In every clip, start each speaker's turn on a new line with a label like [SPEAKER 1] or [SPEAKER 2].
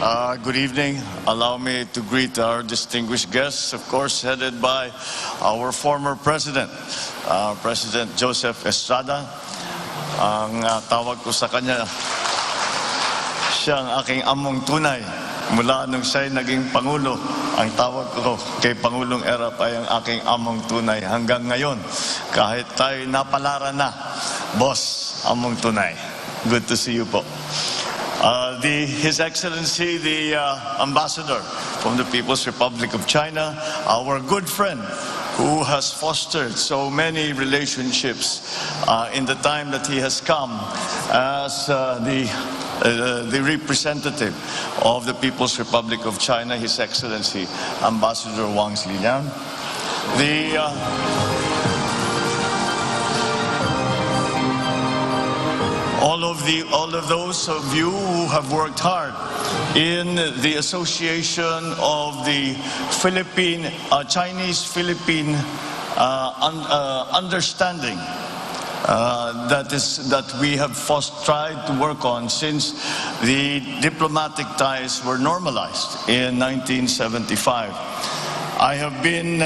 [SPEAKER 1] Good evening. Allow me to greet our distinguished guests, of course, headed by our former President, President Joseph Estrada. Ang tawag ko sa kanya, siya ang aking among tunay. Mula nung siya'y naging Pangulo, ang tawag ko kay Pangulong Erap ay ang aking among tunay. Hanggang ngayon, kahit tayo napalaran na, boss, among tunay. Good to see you po. His Excellency, the Ambassador from the People's Republic of China, our good friend who has fostered so many relationships in the time that he has come as the representative of the People's Republic of China, His Excellency Ambassador Wang Liang. All of those of you who have worked hard in the association of the Chinese-Philippine understanding that we have tried to work on since the diplomatic ties were normalized in 1975. I have been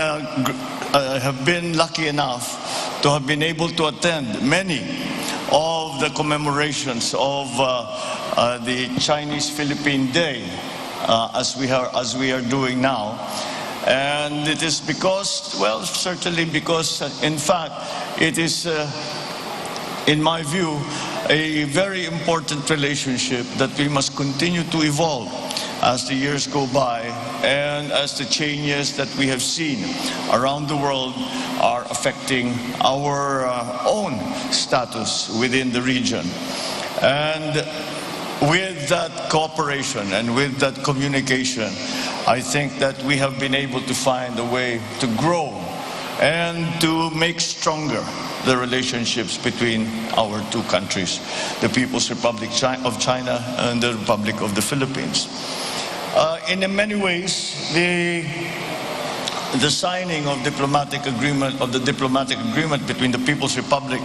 [SPEAKER 1] lucky enough to have been able to attend many of the commemorations of the Chinese-Philippine Day, as we are doing now. And it is because, well, certainly because, in fact, it is, in my view, a very important relationship that we must continue to evolve as the years go by and as the changes that we have seen around the world are affecting our own status within the region. And with that cooperation and with that communication, I think that we have been able to find a way to grow and to make stronger the relationships between our two countries, the People's Republic of China and the Republic of the Philippines. In many ways, the signing of the diplomatic agreement between the People's Republic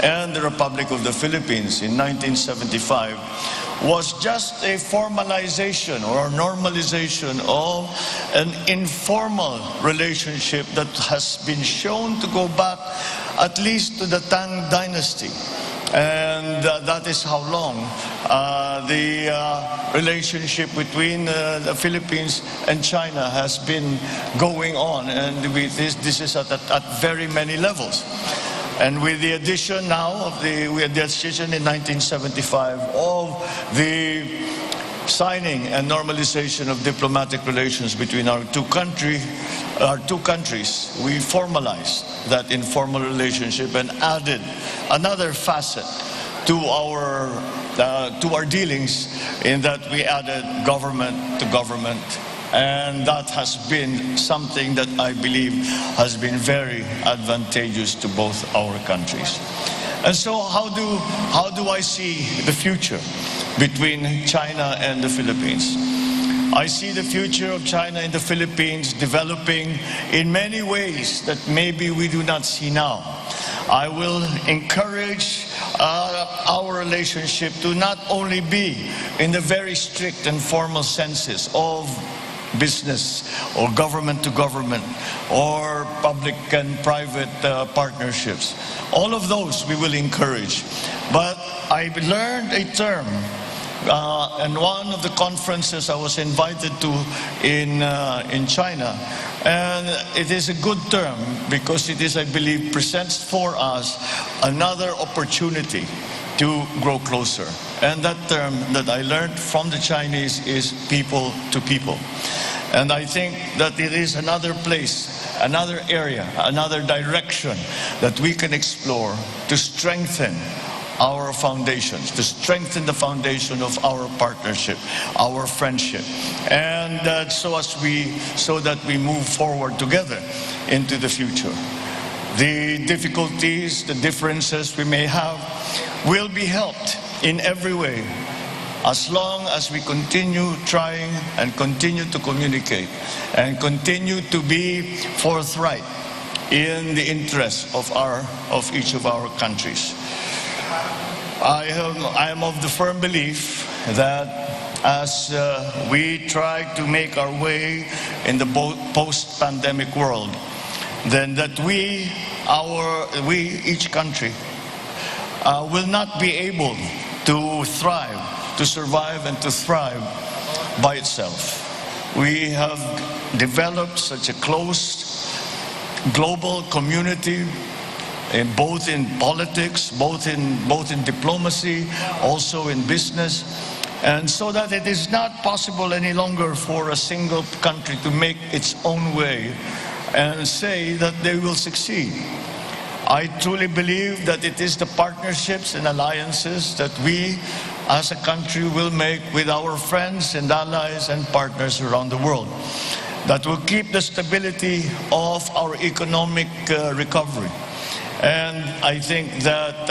[SPEAKER 1] and the Republic of the Philippines in 1975 was just a formalization or a normalization of an informal relationship that has been shown to go back at least to the Tang Dynasty. And that is how long the relationship between the Philippines and China has been going on, and this is at very many levels. And with the addition now of the addition in 1975 of the signing and normalization of diplomatic relations between our two countries, we formalized that informal relationship and added another facet to our dealings, in that we added government to government. And that has been something that I believe has been very advantageous to both our countries. And so how do I see the future between China and the Philippines? I see the future of China and the Philippines developing in many ways that maybe we do not see now. I will encourage our relationship to not only be in the very strict and formal senses of business or government to government or public and private partnerships. All of those we will encourage. But I learned a term in one of the conferences I was invited to in China, and it is a good term because it is, I believe, presents for us another opportunity to grow closer. And that term that I learned from the Chinese is people to people. And I think that it is another place, another area, another direction that we can explore to strengthen our foundations, to strengthen the foundation of our partnership, our friendship, and so that we move forward together into the future. The difficulties, the differences we may have will be helped in every way as long as we continue trying and continue to communicate and continue to be forthright in the interests of each of our countries. I am of the firm belief that as we try to make our way in the post-pandemic world, then that each country, will not be able to thrive, to survive and to thrive by itself. We have developed such a close global community, both in politics, both in diplomacy, also in business, and so that it is not possible any longer for a single country to make its own way and say that they will succeed. I truly believe that it is the partnerships and alliances that we as a country will make with our friends and allies and partners around the world that will keep the stability of our economic recovery. And I think that,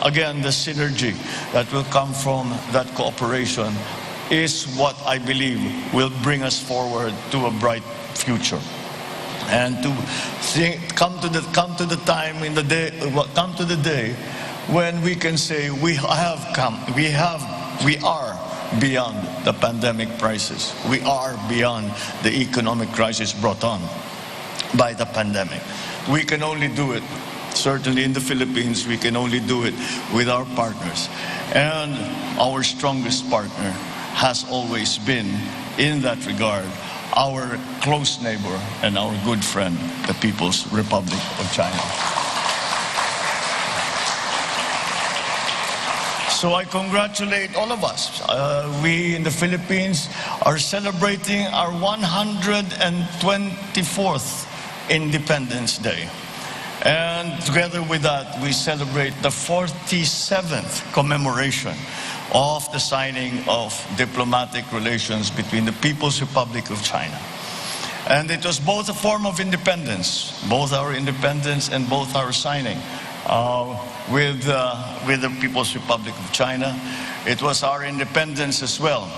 [SPEAKER 1] again, the synergy that will come from that cooperation is what I believe will bring us forward to a bright future. And to come to the day when we can say we are beyond the pandemic crisis. We are beyond the economic crisis brought on by the pandemic. We can only do it, certainly in the Philippines, we can only do it with our partners. And our strongest partner has always been, in that regard, our close neighbor and our good friend, the People's Republic of China. So I congratulate all of us. We in the Philippines are celebrating our 124th Independence Day. And together with that, we celebrate the 47th commemoration of the signing of diplomatic relations between the People's Republic of China. And it was both a form of independence, both our independence and both our signing with the People's Republic of China. It was our independence as well.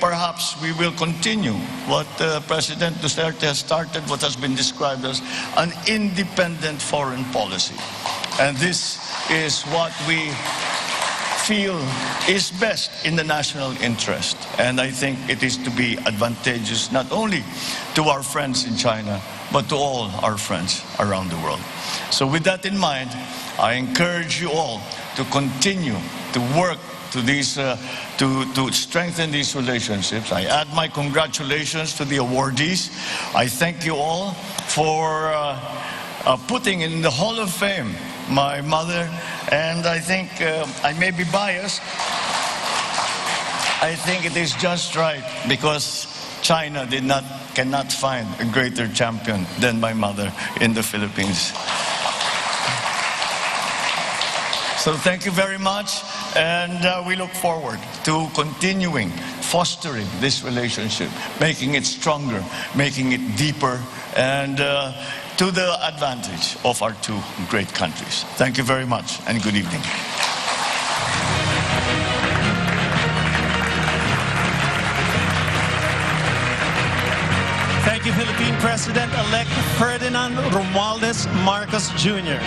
[SPEAKER 1] Perhaps we will continue what President Duterte has started, what has been described as an independent foreign policy. And this is what we feel is best in the national interest. And I think it is to be advantageous not only to our friends in China, but to all our friends around the world. So with that in mind, I encourage you all to continue to work to these, to strengthen these relationships. I add my congratulations to the awardees. I thank you all for putting in the Hall of Fame my mother, and I think I may be biased. I think it is just right because China cannot find a greater champion than my mother in the Philippines. So thank you very much, and we look forward to continuing fostering this relationship, making it stronger, making it deeper, and to the advantage of our two great countries. Thank you very much, and good evening.
[SPEAKER 2] Thank you, Philippine President-elect Ferdinand Romualdez Marcos Jr.